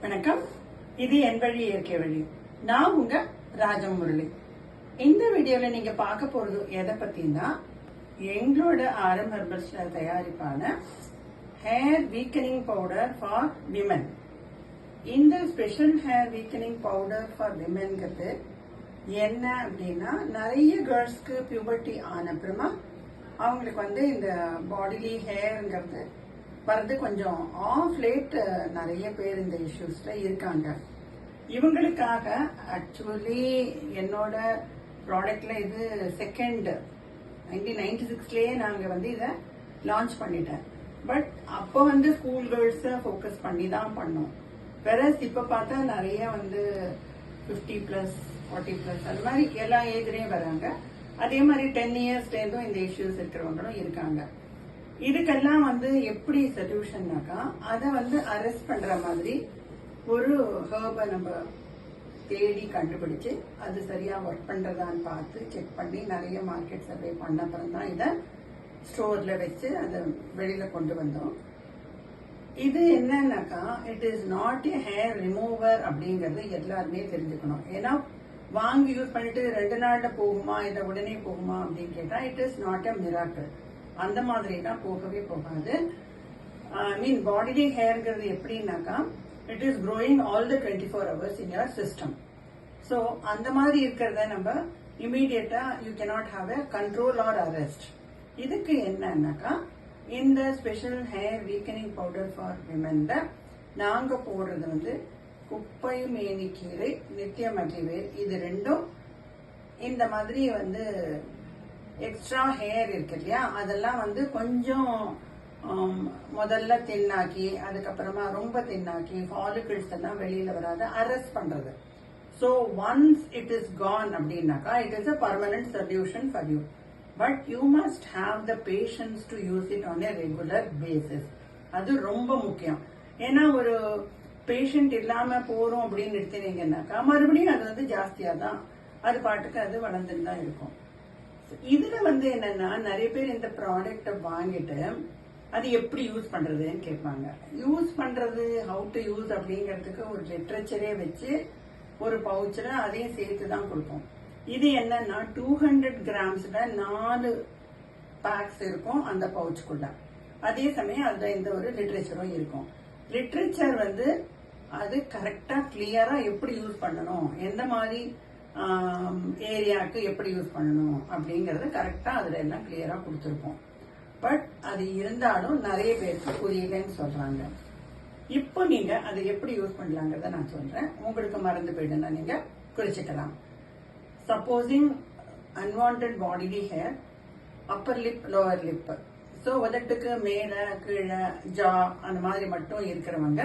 வணக்கம். இது என் வழி இயற்கை வழி. நான் உங்க ராஜம் முரளி. இந்த வீடியோல நீங்க பார்க்க போறது எதை பத்தினா, எங்களோட ஆரம் ஹெர்பல்ஸ்ல தயாரிப்பான hair weakening powder for women. இந்த special hair weakening powder for விமன்ங்கிறது என்ன அப்படின்னா, நிறைய கேர்ள்ஸ்க்கு பியூபர்ட்டி ஆன அப்புறமா அவங்களுக்கு இந்த பாடிலி ஹேர்ங்கிறது வரது கொஞ்சம் ஆஃப் லேட் நிறைய பேர் இந்த இஷ்யூஸ்ல இருக்காங்க. இவங்களுக்காக ஆக்சுவலி என்னோட ப்ராடக்ட்ல இது செகண்ட் 1996லயே நாங்க இதை லான்ச் பண்ணிட்டேன். பட் அப்போ ஸ்கூல் கேர்ள்ஸ் ஃபோக்கஸ் பண்ணி தான் பண்ணோம். வெரஸ் இப்ப பார்த்தா நிறைய 50+, 40+, அந்த மாதிரி எல்லா ஏஜ்லயும் வராங்க. அதே மாதிரி 10 இயர்ஸ்லேருந்தும் இந்த இஷ்யூஸ் இருக்கிறவங்களும் இருக்காங்க. இதுக்கெல்லாம் எப்படி சொல்யூஷன்னாக்கா, அதை அரெஸ்ட் பண்ற மாதிரி ஒரு ஹெர்பை நம்ம தேடி கண்டுபிடிச்சு அது சரியா ஒர்க் பண்றதான்னு பார்த்து செக் பண்ணி நிறைய மார்க்கெட் சர்வே பண்ண அப்புறம் தான் இதை ஸ்டோர்ல வச்சு அதை வெளியில கொண்டு வந்தோம். இது என்னன்னாக்கா, it is not a hair remover அப்படிங்கறது எல்லாருமே தெரிஞ்சுக்கணும். ஏன்னா வாங்கி யூஸ் பண்ணிட்டு 2 நாள்ல போகுமா, இதை உடனே போகுமா அப்படின்னு கேட்டா, it is not a miracle. அந்த மாதிரி தான் போகவே போகாது. பாடிலி ஹேர்ங்கிறது எப்படின்னாக்கா, it is growing all the 24 hours in your system. So அந்த மாதிரி இருக்கிறத நம்ம இமீடியட்டா you cannot have a control or arrest. இதுக்கு என்னன்னாக்கா, இந்த special hair weakening powder for விமன்ல நாங்க போடுறது குப்பை மேனிக்கீரை, நித்திய மகிழ்வேர், இது ரெண்டும் இந்த மாதிரி எக்ஸ்ட்ரா ஹேர் இருக்கு இல்லையா, அதெல்லாம் கொஞ்சம் முதல்ல தின்னாக்கி அதுக்கப்புறமா ரொம்ப தின்னாக்கி ஃபாலிகல்ஸ் எல்லாம் வெளியில வராத அரெஸ்ட் பண்றது. So once it is gone அப்படின்னாக்கா, it is a permanent solution for you. But you must have the patience to use it on a regular basis. அது ரொம்ப முக்கியம். ஏன்னா ஒரு பேஷண்ட் இல்லாம போறோம் அப்படின்னு எடுத்தீங்கன்னாக்கா, மறுபடியும் அது ஜாஸ்தியா தான் அது பாட்டுக்கு அது வளர்ந்துட்டு தான் இருக்கும். இதுல என்னன்னா, நிறைய பேர் இந்த ப்ராடக்ட வாங்கிட்டு அது எப்படி யூஸ் பண்றதுன்னு கேட்பாங்க. யூஸ் பண்றது, ஹவு டு யூஸ் அப்படிங்கறதுக்கு ஒரு லிட்ரேச்சரே வச்சு ஒரு பவுச்ல அதையும் சேர்த்து தான் கொடுப்போம். இது என்னன்னா 200 கிராம்ஸ்ல 4 பேக்ஸ் இருக்கும் அந்த பவுச்சுக்குள்ள. அதே சமயம் அதுல இந்த ஒரு லிட்ரேச்சரும் இருக்கும். லிட்ரேச்சர் அது கரெக்டா கிளியரா எப்படி யூஸ் பண்ணணும், எந்த மாதிரி ஏரியாவுக்கு எப்படி யூஸ் பண்ணணும் அப்படிங்கறது கரெக்டா அதுல எல்லாம் கிளியரா கொடுத்துருப்போம். பட் அது இருந்தாலும் நிறைய பேருக்கு புரியலன்னு சொல்றாங்க. இப்போ நீங்க அதை எப்படி யூஸ் பண்ணலாங்கிறத நான் சொல்றேன். உங்களுக்கு மறந்து போயிடுன்னா நீங்க குறிச்சுக்கலாம். Supposing unwanted bodily hair, upper lip, lower lip, so உதட்டுக்கு மேல கீழே ஜா அந்த மாதிரி மட்டும் இருக்கிறவங்க,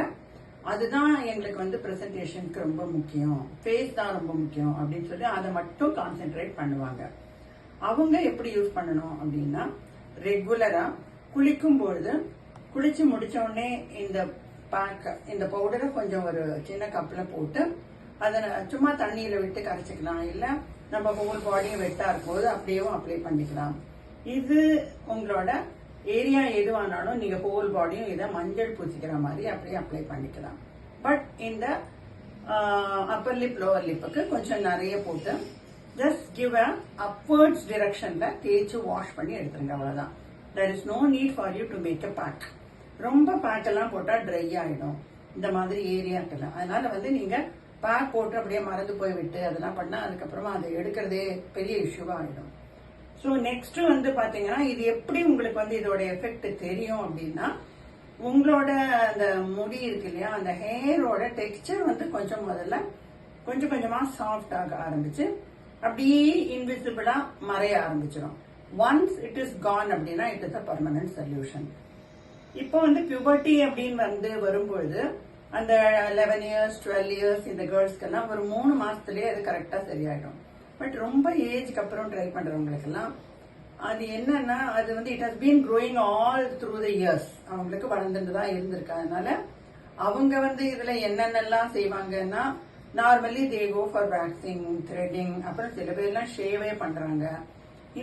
அதுதான் எங்களுக்கு பிரசன்டேஷனுக்கு ரொம்ப முக்கியம், ஃபேஸ் தான் ரொம்ப முக்கியம் அப்படின்னு சொல்லி அதை மட்டும் கான்சென்ட்ரேட் பண்ணுவாங்க. அவங்க எப்படி யூஸ் பண்ணணும் அப்படின்னா, ரெகுலரா குளிக்கும் பொழுது குளிச்சு முடிச்ச உடனே இந்த பேக், இந்த பவுடரை கொஞ்சம் ஒரு சின்ன கப்ல போட்டு அதை சும்மா தண்ணியில விட்டு கரைச்சிக்கலாம். இல்ல நம்ம ஹோல் பாடியும் வெட்டா இருக்கும்போது அப்படியேவும் அப்ளை பண்ணிக்கலாம். இது உங்களோட ஏரியா எதுவானாலும் நீங்க ஹோல் பாடியும் இதை மஞ்சள் பூசிக்கிற மாதிரி அப்படியே அப்ளை பண்ணிக்கலாம். பட் இந்த அப்பர் லிப், லோவர் லிப்புக்கு கொஞ்சம் நிறைய போட்டு ஜஸ்ட் கிவ் அ அப்வர்ட்ஸ் டிரெக்ஷன்ல தேய்ச்சி வாஷ் பண்ணி எடுத்துருங்க. அவ்வளவுதான். There is no need for you to make a pack. ரொம்ப பேக் எல்லாம் போட்டா ட்ரை ஆயிடும் இந்த மாதிரி ஏரியாக்கெல்லாம். அதனால நீங்க பேக் போட்டு அப்படியே மறந்து போய் விட்டு அதெல்லாம் பண்ணா அதுக்கப்புறமா அதை எடுக்கிறதே பெரிய இஷ்யூவா ஆயிடும். ஸோ நெக்ஸ்ட் பாத்தீங்கன்னா, இது எப்படி உங்களுக்கு இதோட எஃபெக்ட் தெரியும் அப்படின்னா, உங்களோட அந்த முடி இருக்கு இல்லையா, அந்த ஹேரோட டெக்ஸ்சர் கொஞ்சம் முதல்ல கொஞ்சம் கொஞ்சமா சாஃப்ட் ஆக ஆரம்பிச்சு அப்படியே இன்விசிபிளா மறைய ஆரம்பிச்சிடும். ஒன்ஸ் இட் இஸ் கான் அப்படின்னா it is a permanent solution. இப்போ பியூபர்ட்டி அப்படின்னு வரும்பொழுது அந்த 11 years 12 years இந்த கேர்ள்ஸ்க்கெல்லாம் ஒரு 3 மாசத்துலயே அது கரெக்டா சரியாயிடும். பட் ரொம்ப ஏஜ்க்கு அப்புறம் ட்ரை பண்றவங்களுக்கெல்லாம் அது என்னன்னா, அது it has been growing all through the years. அவங்களுக்கு வளர்ந்துட்டு தான் இருந்திருக்கு. அதனால அவங்க இதுல என்னென்னலாம் செய்வாங்கன்னா, normally they go for waxing, threading, அப்புறம் சில பேர்லாம் ஷேவே பண்றாங்க.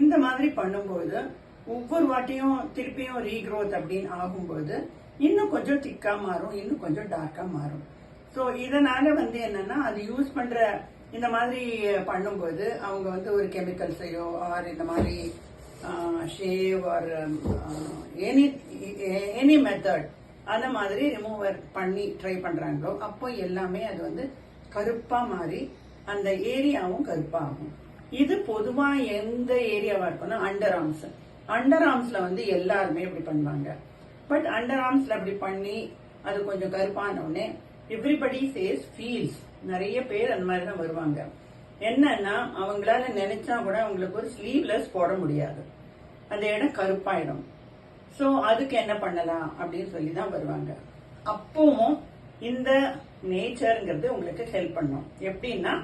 இந்த மாதிரி பண்ணும்போது ஒவ்வொரு வாட்டியும் திருப்பியும் ரீக்ரோத் அப்படின்னு ஆகும்போது இன்னும் கொஞ்சம் திக்கா மாறும், இன்னும் கொஞ்சம் டார்க்கா மாறும். ஸோ இதனால வந்து என்னன்னா அது யூஸ் பண்ற இந்த மாதிரி பண்ணும்போது அவங்க வந்து ஒரு கெமிக்கல்ஸையோ ஆர் இந்த மாதிரி ஷேவ் ஆர் எனி மெத்தட் அந்த மாதிரி ரிமூவர் பண்ணி ட்ரை பண்றாங்களோ அப்போ எல்லாமே அது வந்து கருப்பா மாறி அந்த ஏரியாவும் கருப்பா ஆகும். இது பொதுவா எந்த ஏரியாவா இருக்கும்னா அண்டர் ஆர்ம்ஸ்ல வந்து எல்லாருமே இப்படி பண்ணுவாங்க. பட் அண்டர் ஆர்ம்ஸ்ல அப்படி பண்ணி அது கொஞ்சம் கருப்பான உடனே எவ்ரிபடி சேஸ் ஃபீல்ஸ், நிறைய பேர் அந்த மாதிரி தான் வருவாங்க. என்னன்னா அவங்களால நினைச்சா கூட அவங்களுக்கு ஒரு ஸ்லீவ்லெஸ் போட முடியாது, அந்த இடம் கருப்பாயிடும். சோ அதுக்கு என்ன பண்ணலாம் அப்படின்னு சொல்லி தான் வருவாங்க. அப்பவும் இந்த நேச்சர்ங்கிறது உங்களுக்கு ஹெல்ப் பண்ணும். எப்படின்னா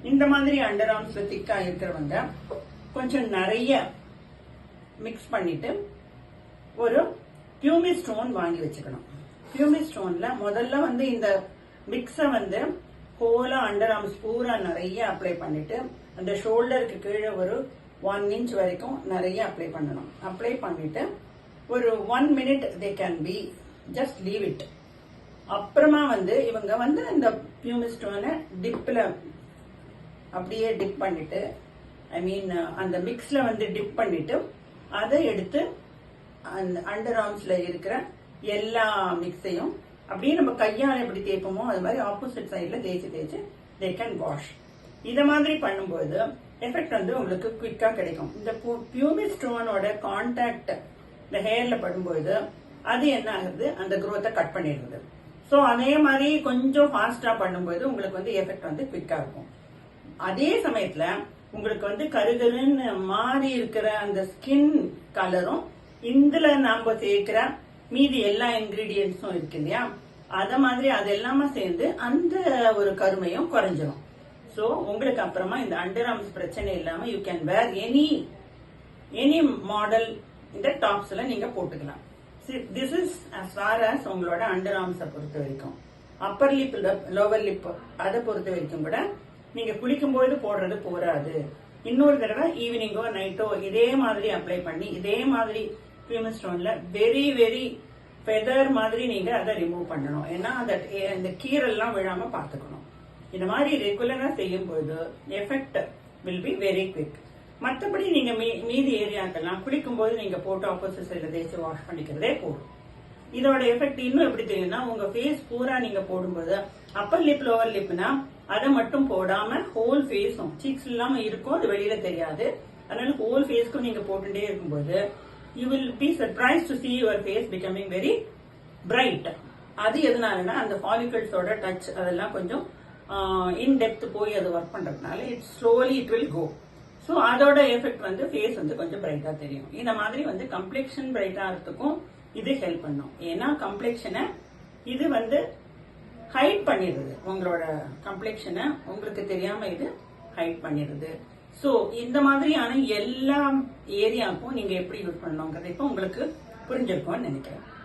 இந்த மாதிரி அண்டர் ஆர்ம்ஸ்ல திக்கா இருக்கிறவங்க கொஞ்சம் நிறைய மிக்ஸ் பண்ணிட்டு ஒரு பியூமிக் ஸ்டோன் வாங்கி வச்சுக்கணும். பியூமிக் ஸ்டோன்ல முதல்ல வந்து இந்த மிக்ஸ வந்து ஹோலா அண்டர் ஆர்ம்ஸ் பூரா நிறைய அப்ளை பண்ணிட்டு அந்த ஷோல்டருக்கு கீழே ஒரு 1 inch வரைக்கும் நிறைய அப்ளை பண்ணணும். அப்ளை பண்ணிட்டு ஒரு 1 minute they can be just leave it. அப்புறமா வந்து இவங்க வந்து இந்த பியூமிக் ஸ்டோனை டிப்ல அப்படியே டிப் பண்ணிட்டு ஐ மீன் அந்த மிக்ஸ்ல வந்து டிப் பண்ணிட்டு அதை எடுத்து அந்த அண்டர் ஆர்ம்ஸ்ல இருக்கிற எல்லா மிக்ஸையும் அப்படியே நம்ம கையால எப்படி தேய்ப்போமோ அது மாதிரி ஆப்போசிட் சைட்ல தேய்ச்சு தே கேன் வாஷ். இத மாதிரி பண்ணும்போது எஃபெக்ட் வந்து உங்களுக்கு குவிக்கா கிடைக்கும். இந்த பியூமிக் ஸ்டோனோட கான்டாக்ட் இந்த ஹேர்ல படும்போது அது என்ன ஆகுது, அந்த குரோத்தை கட் பண்ணிடுது. சோ அதே மாதிரி கொஞ்சம் ஃபாஸ்டா பண்ணும்போது உங்களுக்கு வந்து எஃபெக்ட் வந்து குவிக்கா இருக்கும். அதே சமயத்துல உங்களுக்கு வந்து கருகருன்னு மாறி இருக்கிற அந்த ஸ்கின் கலரும் இதுல நாம சேர்க்கிற மீதி எல்லா இன்கிரீடியன்ஸும் இருக்கு இல்லையா, அத மாதிரி அது எல்லாமே சேர்ந்து அந்த ஒரு கருமையும் குறைஞ்சிரும். சோ உங்களுக்கு அப்புறமா இந்த அண்டர் ஆர்ம்ஸ் பிரச்சனை இல்லாம you can wear any model இந்த டாப்ஸ்ல நீங்க போட்டுக்கலாம். This is as far as உங்களோட அண்டர் ஆர்ம்ஸை பொறுத்த வரைக்கும். அப்பர் லிப் லோவர் லிப் அதை பொறுத்த வரைக்கும் கூட நீங்க குளிக்கும் போது போடுறது போறாது. இன்னொரு தடவை ஈவினிங்கோ நைட்டோ இதே மாதிரி அப்ளை பண்ணி இதே மாதிரி பியூமிக் ஸ்டோன்ல வெரி வெரி ஃபெதர் மாதிரி நீங்க அதை ரிமூவ் பண்ணணும். ஏன்னா அந்த கீரெல்லாம் விழாம பாத்துக்கணும். இந்த மாதிரி ரெகுலரா செய்யும் போது effect will be very quick. மற்றபடி நீங்க மீதி ஏரியாக்கெல்லாம் குளிக்கும் போது நீங்க போட்டு ஆப்போசிட் சைட்ல தேய்ச்சி வாஷ் பண்ணிக்கிறதே போதும். இதோட எஃபெக்ட் இன்னும் எப்படி தெரியும்னா உங்க ஃபேஸ் பூரா நீங்க போடும்போது அப்பர் லிப் லோவர் லிப்னா அதை மட்டும் போடாம ஹோல் ஃபேஸும் சீக்ஸ் இல்லாம இருக்கும், அது வெளியில தெரியாது. அதனால ஹோல் ஃபேஸ்க்கும் நீங்க போட்டுட்டே இருக்கும்போது you will be surprise to see your face becoming very bright. அது எதனாலனா அந்த ஃபாலிகல்ஸோட டச் அதெல்லாம் கொஞ்சம் இன் டெப்த் போய் அது ஒர்க் பண்றதுனால இட் வில் கோ. சோ அதோட எஃபெக்ட் வந்து ஃபேஸ் வந்து கொஞ்சம் பிரைட்டா தெரியும். இந்த மாதிரி வந்து கம்ப்ளெக்ஷன் பிரைட்டா ஆகிறதுக்கும் இது ஹெல்ப் பண்ணும். ஏன்னா கம்ப்ளெக்ஷனை இது வந்து ஹைட் பண்ணிடுது, உங்களோட கம்ப்ளெக்ஷனை உங்களுக்கு தெரியாம இது ஹைட் பண்ணிடுது. சோ இந்த மாதிரியான எல்லா ஏரியாவுக்கும் நீங்க எப்படி யூஸ் பண்ணணுங்கிறது இப்போ உங்களுக்கு புரிஞ்சிருக்கும்னு நினைக்கிறேன்.